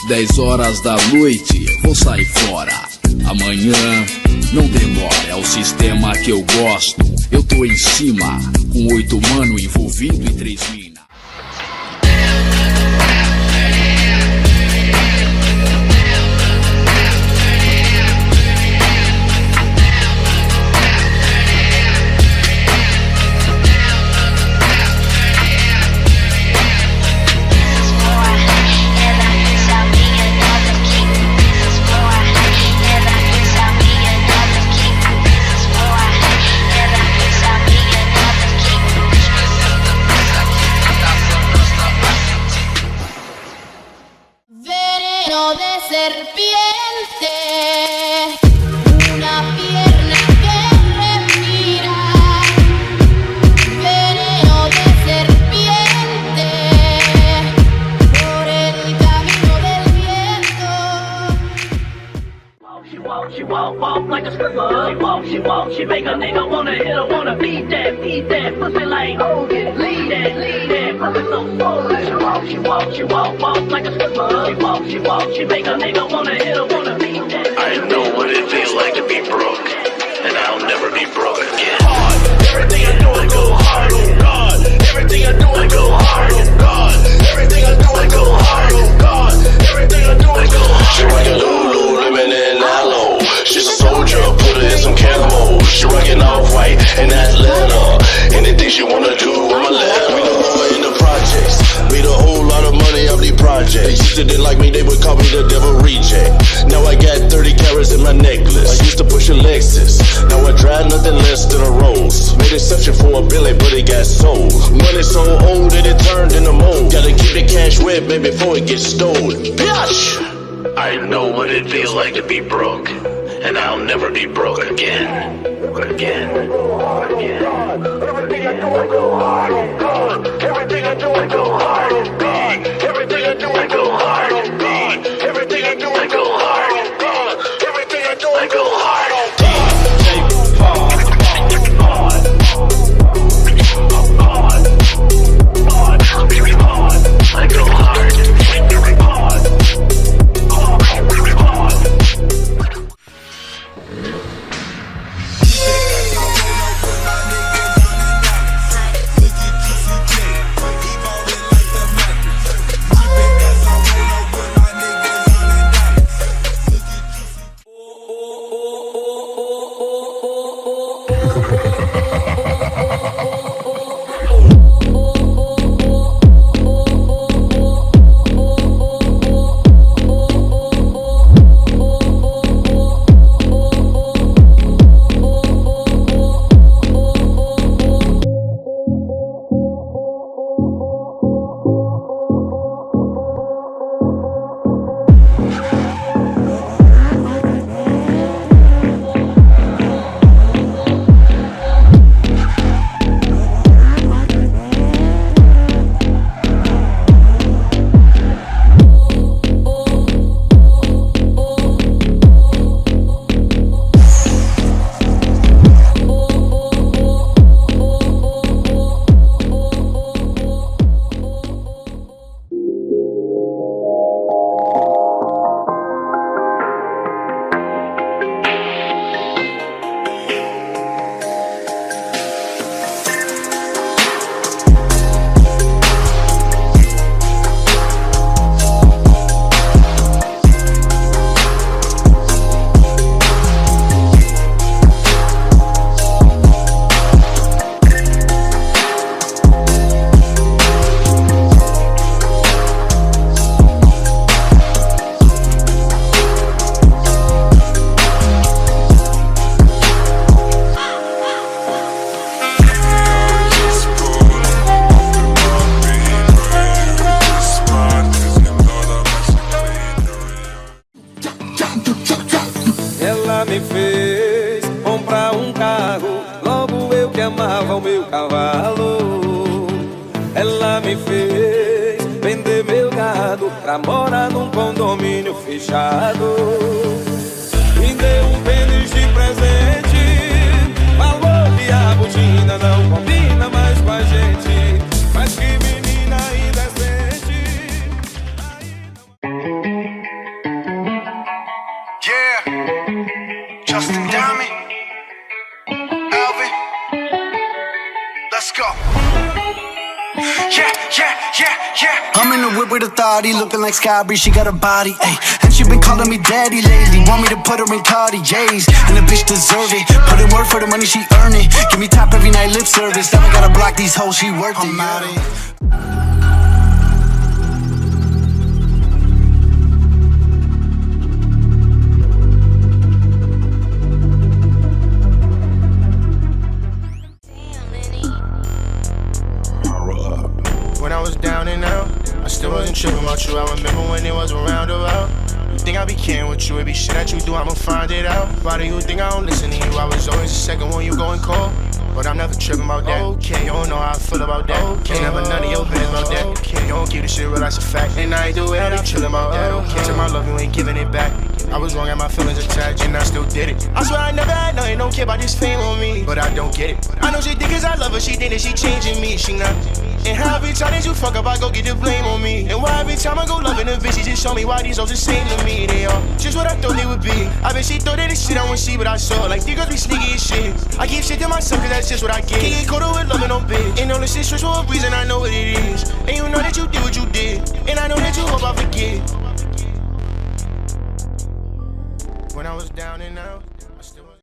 10 horas da noite, vou sair fora. Amanhã, não demora, é o sistema que eu gosto. Eu tô em cima, com 8 mano envolvido e 3 mina. She make a nigga wanna hit her, wanna beat that, pussy like Hogan, lead that, pussy so swollen. She walk like a stripper. She walk, she make a nigga wanna hit her, wanna beat that. I know what it feels like to be broke, and I'll never be broke again. Hard, everything I do I go hard, oh God. Everything I do I go hard, oh God. Everything I do I go hard, oh God. Everything I do I go hard. She rockin' Lululemon and aloe. She's a soldier, put her in some camo. She rockin' off-white and that's leather. Anything she wanna do, I'ma let her. We know her in the projects. Made a whole lot of money off these projects. They used to didn't like me, they would call me the devil reject. Now I got 30 carats in my necklace. I used to push a Lexus. Now I drive nothing less than a Rolls. Made exception for a Billy, but it got sold. Money so old that it turned into mold. Gotta keep the cash wet, baby, before it gets stolen. Bitch! I know what it feels like to be broke, and I'll never be broke again. Again. Everything I do I go hard, oh God. Everything I do I go hard, oh God. Everything I do I go hard, oh God. Everything I do I go hard, oh God. Everything I do I go hard, oh God. I go hard. me fez comprar um carro, logo eu que amava o meu cavalo. Ela me fez vender meu gado pra morar num condomínio fechado. Me deu um tênis de presente, falou que a botina não combina mais com a gente, mas que menina indecente. I'm in the whip with authority, looking like Sky Bree, she got a body, ayy. And she been calling me daddy lately, want me to put her in Cartiers, and the bitch deserve it. Put in work for the money, she earn it. Give me top every night, lip service. Never gotta block these hoes, she worth it. I'm out it. When I was down and out, I still wasn't tripping about you. I remember when it was around about. You think I be caring with you? It be shit that you do, I'ma find it out. Why do you think I don't listen to you? I was always the second one you going cold. But I'm never tripping about that. Okay, you don't know how I feel about that. Okay, never none of your business about that. Okay, you don't keep the shit real, that's a fact. And I ain't do it, I be chillin' about that. Okay, to my love, you ain't giving it back. I was wrong, and my feelings attached, and I still did it. I swear I never had nothing, don't care about this fame on me. But I don't get it. I know she think 'cause I love her, she think that she changing me, she not. And how every time that you fuck up, I go get the blame on me. And why every time I go loving a bitch, she just show me why these hoes the same to me. They are just what I thought they would be. I bet she thought that this shit I wouldn't see, but I saw. Like, these girls be sneaky as shit. I keep shit to myself 'cause that's just what I get. Can't get caught up with loving no bitch. And all this shit switch for a reason, I know what it is. And you know that you did what you did. And I know that you hope I forget. When I was down and out,